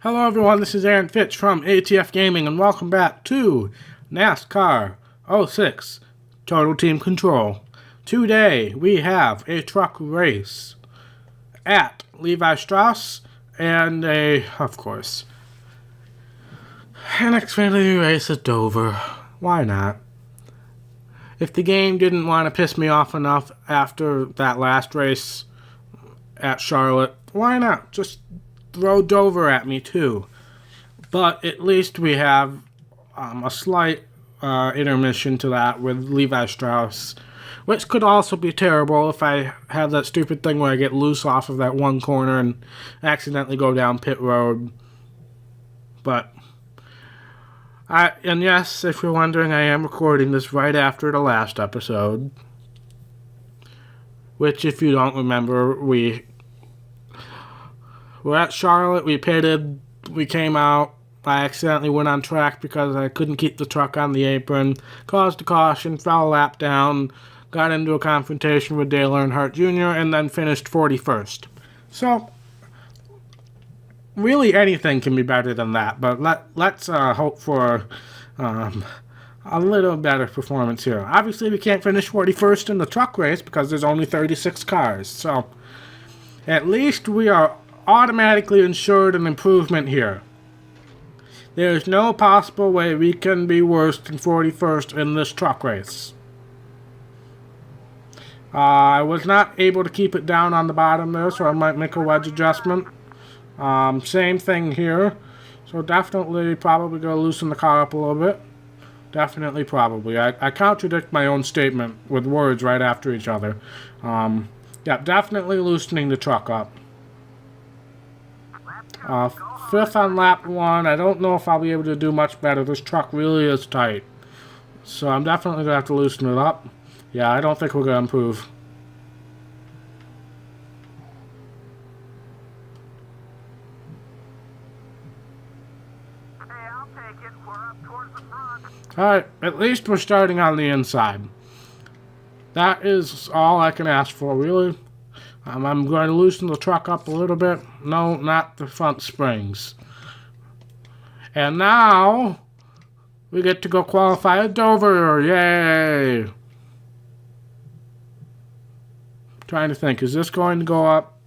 Hello everyone, this is Aaron Fitch from ATF Gaming and welcome back to NASCAR 06 Total Team Control. Today we have a truck race at Levi Strauss and of course, an Xfinity race at Dover. Why not? If the game didn't want to piss me off enough after that last race at Charlotte, why not? Just throw Dover at me too. But at least we have a slight intermission to that with Levi Strauss, which could also be terrible if I have that stupid thing where I get loose off of that one corner and accidentally go down pit road. But and yes, if you're wondering, I am recording this right after the last episode, which, if you don't remember, we're at Charlotte, we pitted, we came out, I accidentally went on track because I couldn't keep the truck on the apron, caused a caution, fell a lap down, got into a confrontation with Dale Earnhardt Jr., and then finished 41st. So, really anything can be better than that, but let's hope for a little better performance here. Obviously, we can't finish 41st in the truck race because there's only 36 cars, so at least we are automatically ensured an improvement here. There is no possible way we can be worse than 41st in this truck race. I was not able to keep it down on the bottom there, so I might make a wedge adjustment. Same thing here. So definitely probably going to loosen the car up a little bit. Definitely probably. I contradict my own statement with words right after each other. Yeah, definitely loosening the truck up. Fifth on lap 1. I don't know if I'll be able to do much better. This truck really is tight. So I'm definitely going to have to loosen it up. Yeah, I don't think we're going to improve. Hey, I'll take it. We're up towards the front. Alright, at least we're starting on the inside. That is all I can ask for, really. I'm going to loosen the truck up a little bit. No, not the front springs. And now, we get to go qualify at Dover. Yay! Trying to think, is this going to go up?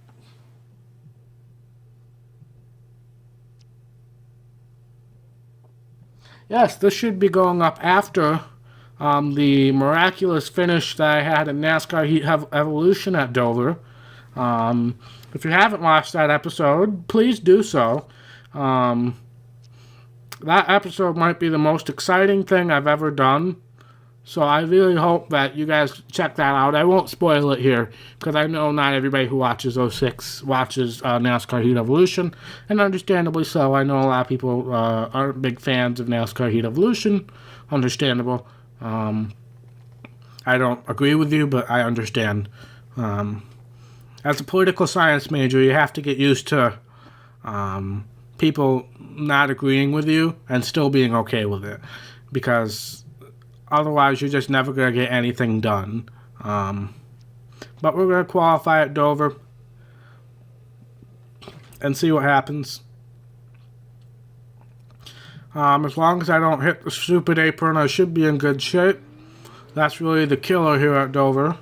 Yes, this should be going up after the miraculous finish that I had in NASCAR Heat Evolution at Dover. If you haven't watched that episode, please do so. That episode might be the most exciting thing I've ever done. So I really hope that you guys check that out. I won't spoil it here, because I know not everybody who watches 06 watches NASCAR Heat Evolution. And understandably so. I know a lot of people aren't big fans of NASCAR Heat Evolution. Understandable. I don't agree with you, but I understand. As a political science major, you have to get used to people not agreeing with you and still being okay with it. Because otherwise, you're just never going to get anything done. But we're going to qualify at Dover and see what happens. As long as I don't hit the stupid apron, I should be in good shape. That's really the killer here at Dover.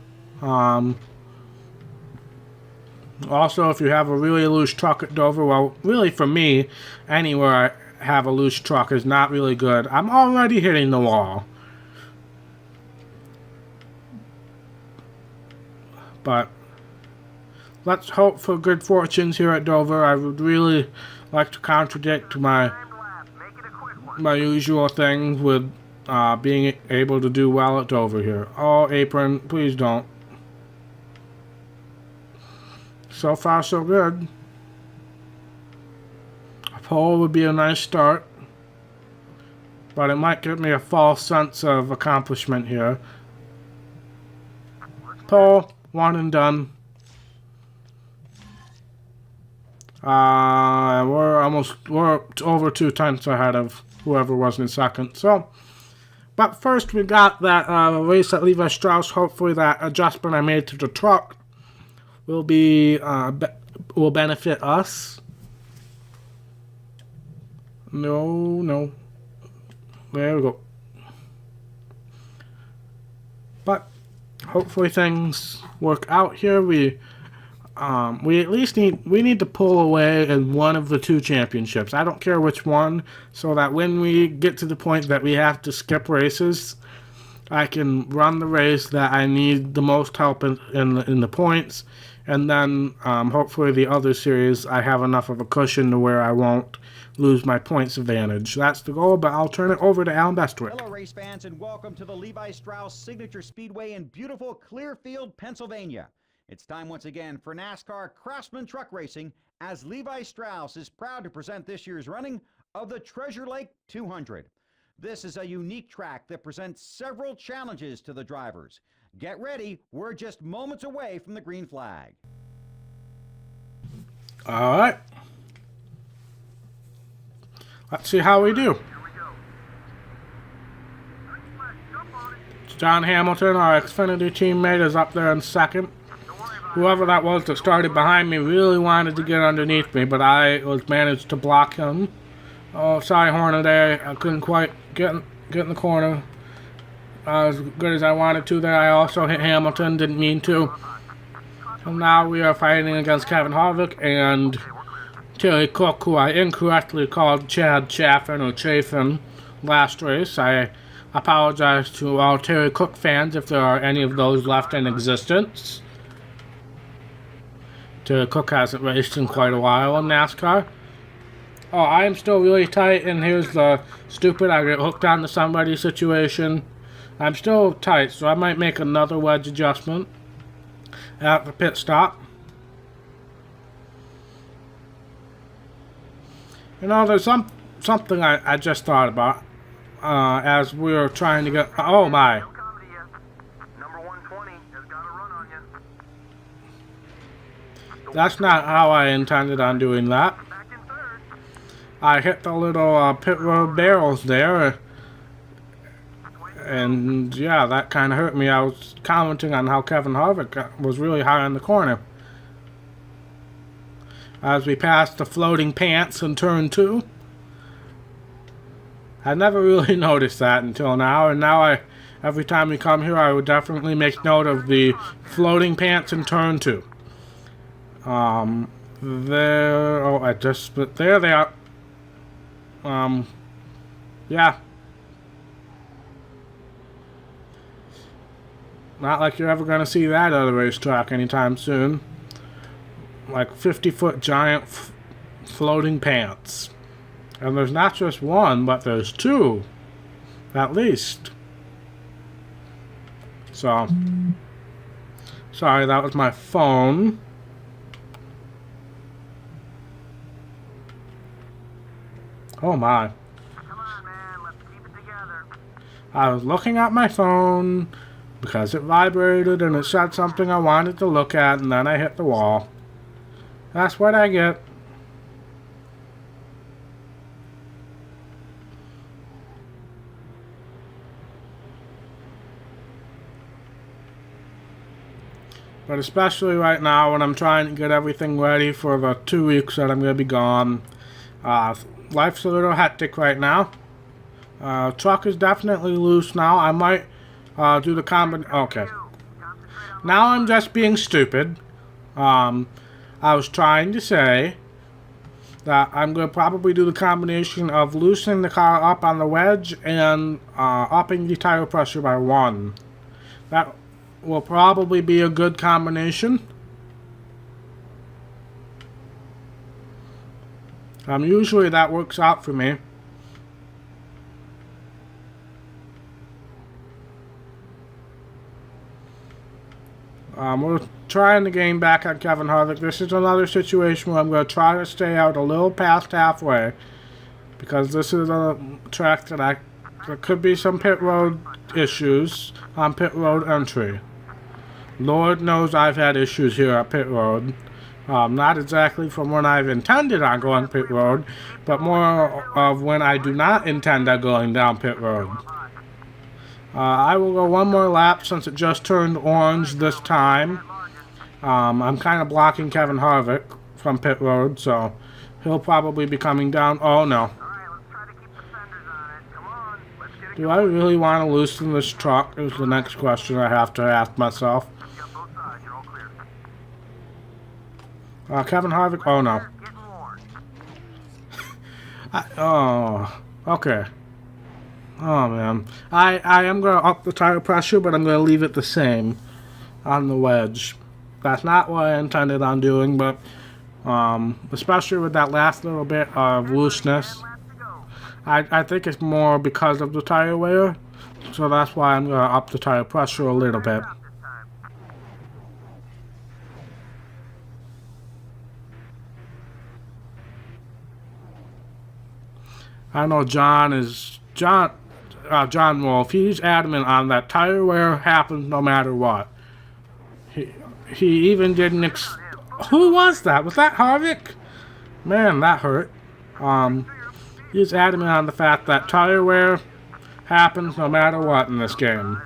Also, if you have a really loose truck at Dover, well, really for me, anywhere I have a loose truck is not really good. I'm already hitting the wall. But let's hope for good fortunes here at Dover. I would really like to contradict my usual thing with being able to do well at Dover here. Oh, apron, please don't. So far, so good. A pole would be a nice start, but it might give me a false sense of accomplishment here. Pole, one and done. We're over 2 tenths ahead of whoever was in second. So, but first we got that race at Levi Strauss. Hopefully that adjustment I made to the truck will benefit us. No, no. There we go. But hopefully things work out here. We at least need to pull away in one of the two championships. I don't care which one, so that when we get to the point that we have to skip races, I can run the race that I need the most help in the points, and then hopefully the other series I have enough of a cushion to where I won't lose my points advantage. That's the goal, but I'll turn it over to Alan Bestwick. Hello, race fans, and welcome to the Levi Strauss Signature Speedway in beautiful Clearfield, Pennsylvania. It's time once again for NASCAR Craftsman Truck Racing, as Levi Strauss is proud to present this year's running of the Treasure Lake 200. This is a unique track that presents several challenges to the drivers. Get ready, we're just moments away from the green flag. All right. Let's see how we do. John Hamilton, our Xfinity teammate, is up there in second. Whoever that was that started behind me really wanted to get underneath me, but I managed to block him. Oh, sorry, Hornaday. I couldn't quite get in the corner as good as I wanted to there. I also hit Hamilton, didn't mean to. And now we are fighting against Kevin Harvick and Terry Cook, who I incorrectly called Chad Chaffin or Chafin last race. I apologize to all Terry Cook fans if there are any of those left in existence. Terry Cook hasn't raced in quite a while in NASCAR. Oh, I am still really tight, and here's the stupid I get hooked onto somebody situation. I'm still tight, so I might make another wedge adjustment at the pit stop. You know, there's something I just thought about as we were trying to get... Oh, my. Number 120 has got a run on you. That's not how I intended on doing that. Back in third. I hit the little pit road barrels there. And, yeah, that kind of hurt me. I was commenting on how Kevin Harvick was really high in the corner. As we passed the floating pants in turn 2. I never really noticed that until now, and now every time we come here I would definitely make note of the floating pants in turn 2. There they are. Yeah. Not like you're ever gonna see that at a racetrack anytime soon. Like 50-foot giant floating pants. And there's not just one, but there's two. At least. So. Sorry, that was my phone. Oh my. Come on, man. Let's keep it together. I was looking at my phone because it vibrated and it said something I wanted to look at, and then I hit the wall. That's what I get. But especially right now when I'm trying to get everything ready for the 2 weeks that I'm going to be gone. Life's a little hectic right now. Truck is definitely loose now. I might do the okay. Now I'm just being stupid. I was trying to say that I'm going to probably do the combination of loosening the car up on the wedge and upping the tire pressure by 1. That will probably be a good combination. Usually that works out for me. We're trying to gain back on Kevin Harvick. This is another situation where I'm going to try to stay out a little past halfway, because this is a track that there could be some pit road issues on pit road entry. Lord knows I've had issues here at pit road. Not exactly from when I've intended on going pit road, but more of when I do not intend on going down pit road. I will go one more lap since it just turned orange this time. I'm kind of blocking Kevin Harvick from pit road, so he'll probably be coming down. Oh no. Do I really want to loosen this truck? Is the next question I have to ask myself. Yep, both sides. You're all clear. Kevin Harvick? Oh, no. Getting warm. Oh, okay. Oh, man. I am going to up the tire pressure, but I'm going to leave it the same on the wedge. That's not what I intended on doing, but especially with that last little bit of looseness, Laps to go. I think it's more because of the tire wear, so that's why I'm going to up the tire pressure a little bit. Stop this time. I know John Wolf, he's adamant on that tire wear happens no matter what. He even didn't who was that? Was that Harvick? Man, that hurt. He's adamant on the fact that tire wear happens no matter what in this game.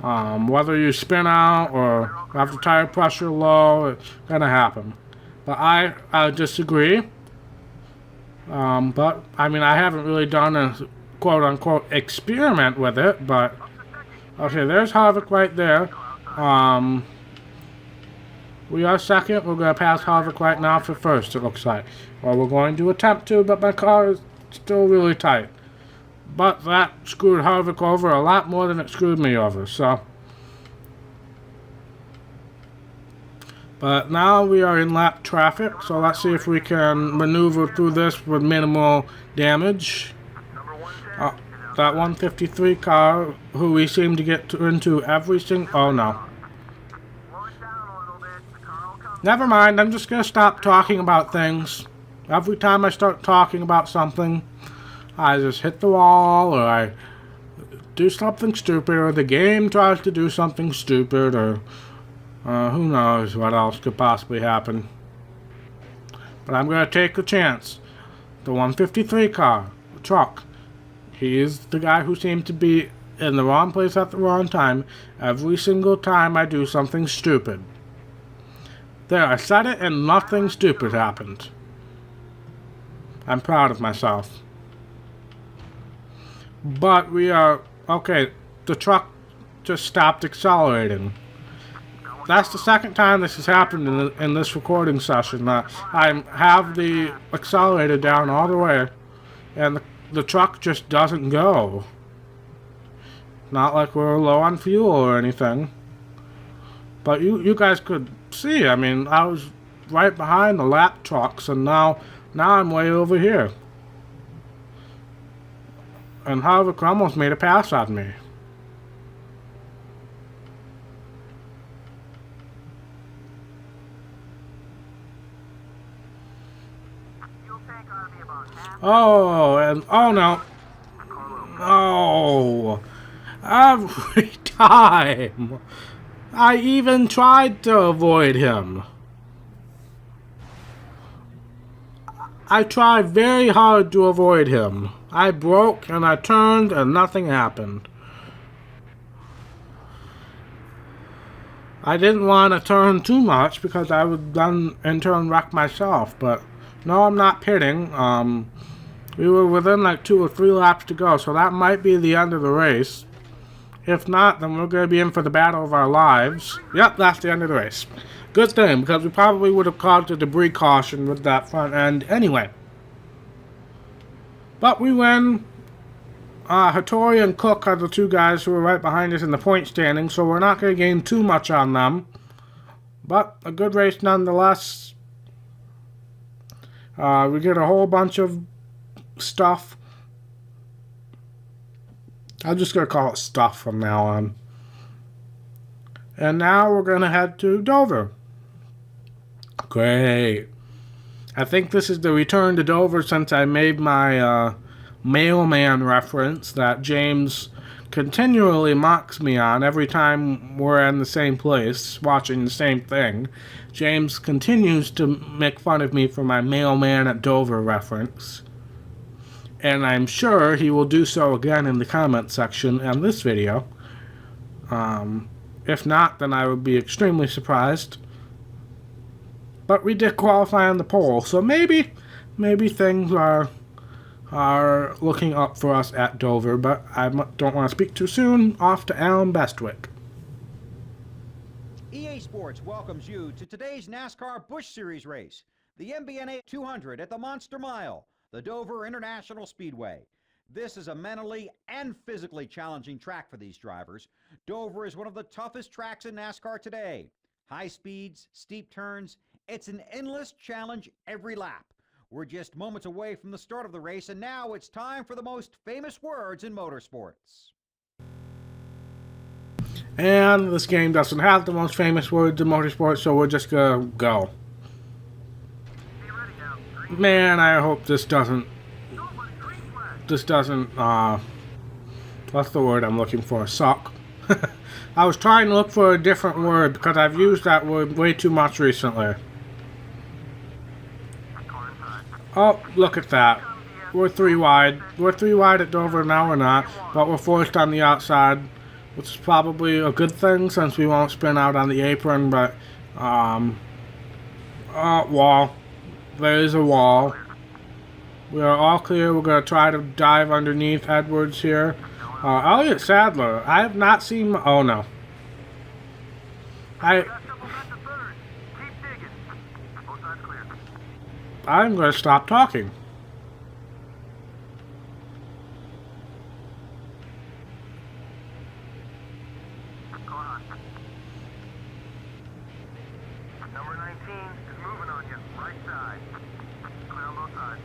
Whether you spin out or have the tire pressure low, it's gonna happen. But I disagree. But I mean, I haven't really done a quote-unquote experiment with it. But okay, there's Harvick right there. We are second. We're going to pass Harvick right now for first, it looks like. Or we're going to attempt to, but my car is still really tight. But that screwed Harvick over a lot more than it screwed me over, so. But now we are in lap traffic, so let's see if we can maneuver through this with minimal damage. Number 110 is That 153 car, who we seem to get into every single... Oh, no. Slow it down a little bit. The car will come. Never mind, I'm just going to stop talking about things. Every time I start talking about something, I just hit the wall, or I do something stupid, or the game tries to do something stupid, or who knows what else could possibly happen. But I'm going to take a chance. The 153 car, the truck, he is the guy who seemed to be in the wrong place at the wrong time every single time I do something stupid. There, I said it and nothing stupid happened. I'm proud of myself. But we are... Okay, the truck just stopped accelerating. That's the second time this has happened in this recording session. I have the accelerator down all the way, and the truck just doesn't go. Not like we're low on fuel or anything. But you guys could see, I mean, I was right behind the lap trucks, and now I'm way over here. And Harvick almost made a pass on me. Fuel tank ought to be about half. Oh, and oh no. No. Every time. I even tried to avoid him. I tried very hard to avoid him. I broke and I turned and nothing happened. I didn't want to turn too much because I would then in turn wreck myself, but no, I'm not pitting. We were within like 2 or 3 laps to go, so that might be the end of the race. If not, then we're going to be in for the battle of our lives. Yep, that's the end of the race. Good thing, because we probably would have caused a debris caution with that front end anyway. But we win. Hattori and Cook are the 2 guys who are right behind us in the point standing, so we're not going to gain too much on them. But a good race nonetheless. We get a whole bunch of stuff. I'm just going to call it stuff from now on. And now we're going to head to Dover. Great. I think this is the return to Dover since I made my mailman reference that James continually mocks me on every time we're in the same place watching the same thing. James continues to make fun of me for my mailman at Dover reference. And I'm sure he will do so again in the comment section in this video. If not, then I would be extremely surprised. But we did qualify on the pole, so maybe things are are looking up for us at Dover, but I don't want to speak too soon. Off to Alan Bestwick. EA Sports welcomes you to today's NASCAR Busch Series race, the MBNA 200 at the Monster Mile, the Dover International Speedway. This is a mentally and physically challenging track for these drivers. Dover is one of the toughest tracks in NASCAR today. High speeds, steep turns, it's an endless challenge every lap. We're just moments away from the start of the race, and now it's time for the most famous words in motorsports. And this game doesn't have the most famous words in motorsports, so we're just gonna go. Man, I hope this doesn't, what's the word I'm looking for, suck. I was trying to look for a different word because I've used that word way too much recently. Oh, look at that. We're 3 wide. We're 3 wide at Dover, now we're not, but we're forced on the outside, which is probably a good thing since we won't spin out on the apron, but, wall. There is a wall. We are all clear. We're going to try to dive underneath Edwards here. Elliott Sadler. I have not seen... Oh, no. I'm going to stop talking. Number 19 is moving on you, right side. Clear on both sides.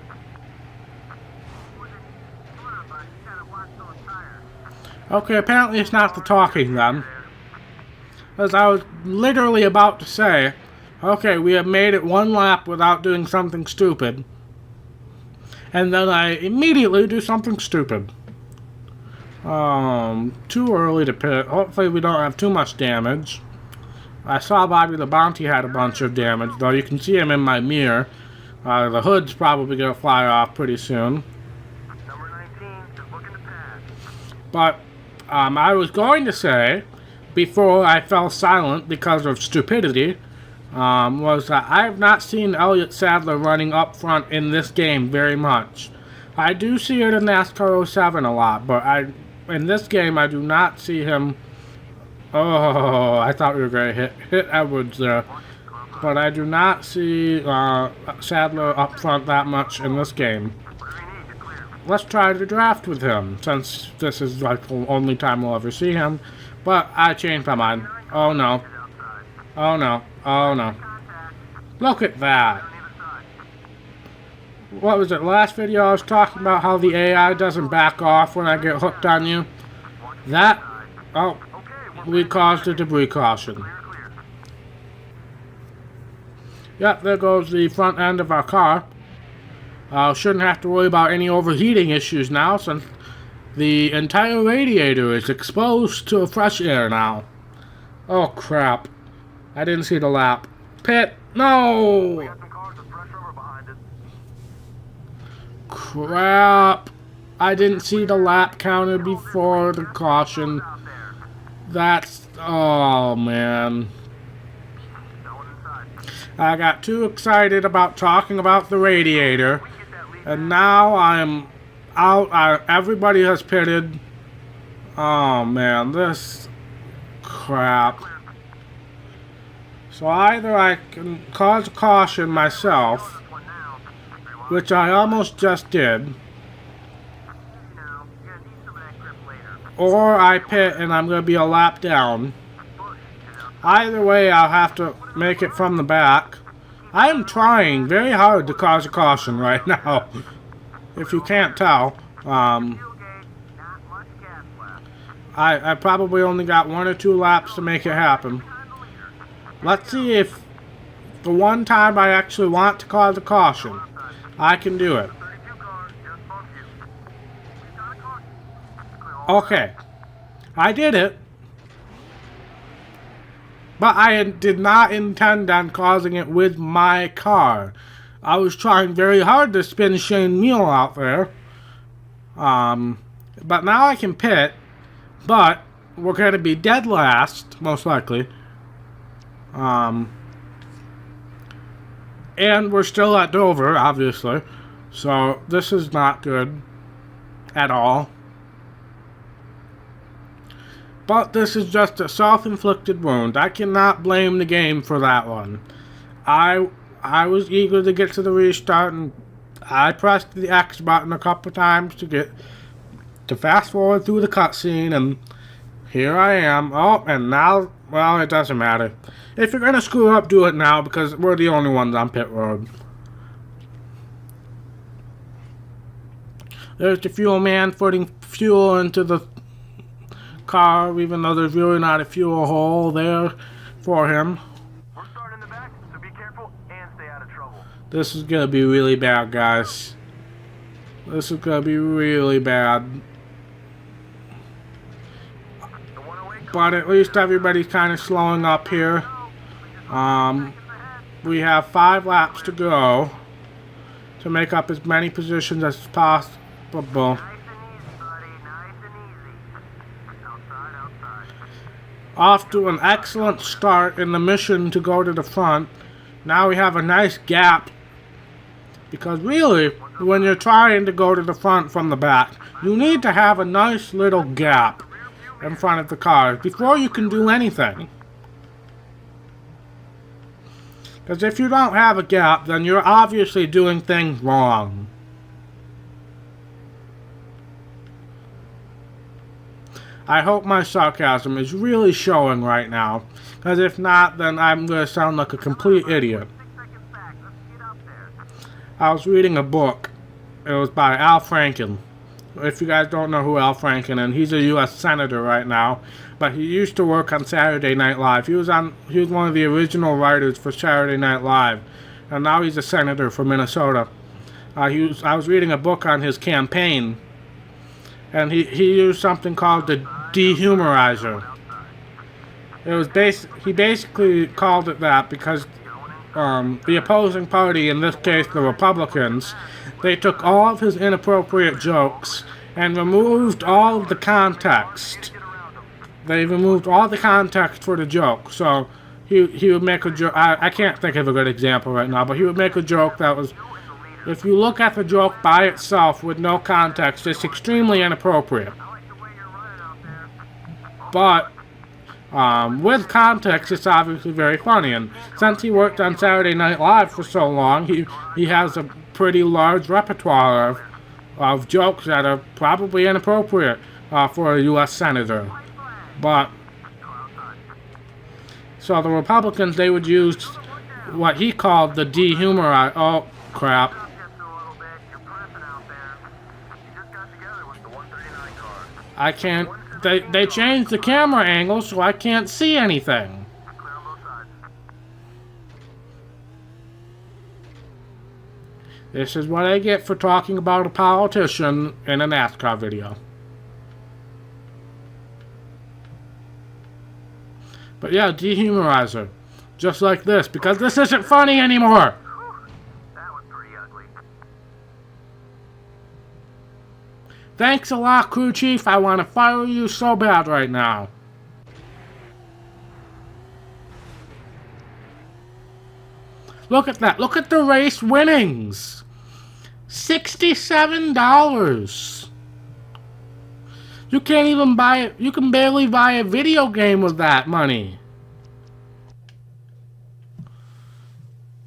Okay, apparently it's not the talking then. As I was literally about to say, okay, we have made it 1 lap without doing something stupid. And then I immediately do something stupid. Too early to pit. Hopefully we don't have too much damage. I saw Bobby the Bounty had a bunch of damage, though you can see him in my mirror. The hood's probably going to fly off pretty soon. Number 19 is looking to pass. But I was going to say, before I fell silent because of stupidity, was that I have not seen Elliott Sadler running up front in this game very much. I do see it in NASCAR 07 a lot, but in this game I do not see him. Oh, I thought we were going to hit Edwards there. But I do not see Sadler up front that much in this game. Let's try to draft with him, since this is like the only time we'll ever see him. But I changed my mind. Oh no. Oh no. Oh no. Look at that. What was it? Last video I was talking about how the AI doesn't back off when I get hooked on you. That... Oh. We caused a debris caution. Yep, there goes the front end of our car. Shouldn't have to worry about any overheating issues now, since the entire radiator is exposed to fresh air now. Oh crap. I didn't see the lap. Pit! No! Crap. I didn't see the lap counter before the caution. That's... Oh man. I got too excited about talking about the radiator, and now I'm out. Everybody has pitted. Oh man, this crap. So either I can cause a caution myself, which I almost just did, or I pit and I'm going to be a lap down. Either way, I'll have to make it from the back. I am trying very hard to cause a caution right now. If you can't tell. I probably only got 1 or 2 laps to make it happen. Let's see if the one time I actually want to cause a caution, I can do it. Okay. I did it. But I did not intend on causing it with my car. I was trying very hard to spin Shane Neal out there. But now I can pit. But we're going to be dead last, most likely. And we're still at Dover, obviously. So this is not good at all. But this is just a self-inflicted wound. I cannot blame the game for that one. I was eager to get to the restart, and I pressed the X button a couple times to fast forward through the cutscene, and here I am. Oh, and now, well, it doesn't matter. If you're gonna screw up, do it now, because we're the only ones on pit road. There's the fuel man putting fuel into the car, even though there's really not a fuel hole there for him. We're starting in the back, so be careful and stay out of trouble. This is gonna be really bad, guys. This is gonna be really bad. But at least everybody's kind of slowing up here. We have 5 laps to go to make up as many positions as possible. Nice and easy, buddy. Nice and easy. Outside. Off to an excellent start in the mission to go to the front. Now we have a nice gap. Because really, when you're trying to go to the front from the back, you need to have a nice little gap in front of the cars before you can do anything. Because if you don't have a gap, then you're obviously doing things wrong. I hope my sarcasm is really showing right now, because if not, then I'm going to sound like a complete idiot. 6 seconds back. Let's get up there. I was reading a book. It was by Al Franken. If you guys don't know who Al Franken is, he's a U.S. Senator right now, but he used to work on Saturday Night Live. He was one of the original writers for Saturday Night Live, and now he's a senator for Minnesota. I was reading a book on his campaign, and he used something called the dehumorizer. He basically called it that because the opposing party, in this case the Republicans, they took all of his inappropriate jokes and removed all of the context. They removed all the context for the joke. So he would make a joke. I can't think of a good example right now, but he would make a joke that was, if you look at the joke by itself with no context, it's extremely inappropriate. But with context, it's obviously very funny. And since he worked on Saturday Night Live for so long, he has a pretty large repertoire of jokes that are probably inappropriate for a U.S. Senator. But so the Republicans, they would use what he called the dehumorizer. Oh crap! I can't. They changed the camera angle, so I can't see anything. This is what I get for talking about a politician in a NASCAR video. But yeah, dehumorizer. Just like this, because this isn't funny anymore! That was pretty ugly. Thanks a lot, crew chief. I want to fire you so bad right now. Look at that. Look at the race winnings. $67. You can't even buy it. You can barely buy a video game with that money.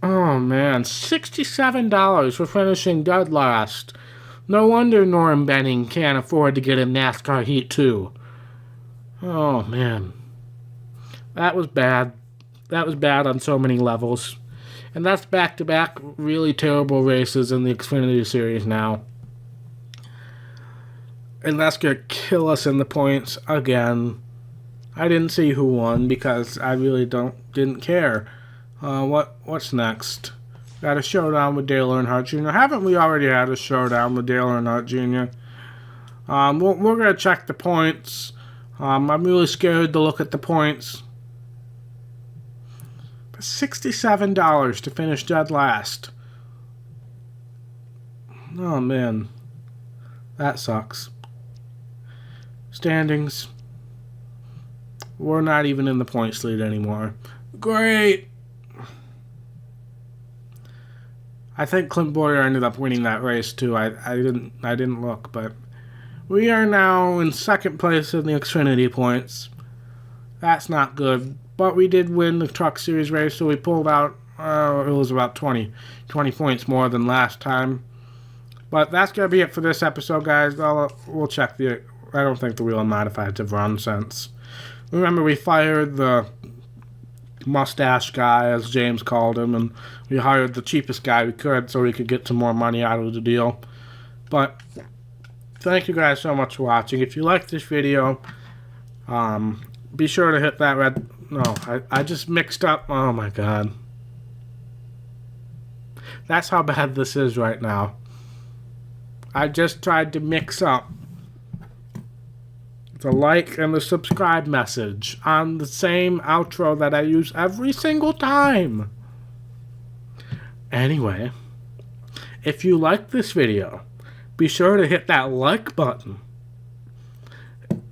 Oh man, $67 for finishing dead last. No wonder Norm Benning can't afford to get a NASCAR Heat 2. Oh man. That was bad. That was bad on so many levels. And that's back-to-back really terrible races in the Xfinity Series now. And that's going to kill us in the points again. I didn't see who won because I really didn't care. What's next? Got a showdown with Dale Earnhardt Jr. Haven't we already had a showdown with Dale Earnhardt Jr.? We're going to check the points. I'm really scared to look at the points. $67 to finish dead last. Oh man, that sucks. Standings. We're not even in the points lead anymore. Great. I think Clint Boyer ended up winning that race too. I didn't look, but we are now in second place in the Xfinity points. That's not good, but we did win the Truck Series race, so we pulled out. It was about 20 points more than last time. But that's gonna be it for this episode, guys. We'll check the. I don't think the wheel and modifieds have run since. Remember, we fired the mustache guy, as James called him, and we hired the cheapest guy we could so we could get some more money out of the deal. But thank you guys so much for watching. If you like this video, be sure to hit that red... No, I just mixed up... Oh my god. That's how bad this is right now. I just tried to mix up the like and the subscribe message on the same outro that I use every single time. Anyway, if you like this video, be sure to hit that like button.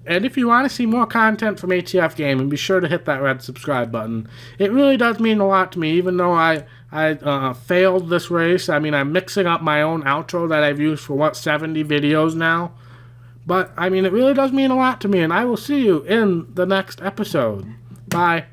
And if you want to see more content from ATF Gaming, be sure to hit that red subscribe button. It really does mean a lot to me, even though I failed this race. I mean, I'm mixing up my own outro that I've used for, 70 videos now? But, I mean, it really does mean a lot to me, and I will see you in the next episode. Bye.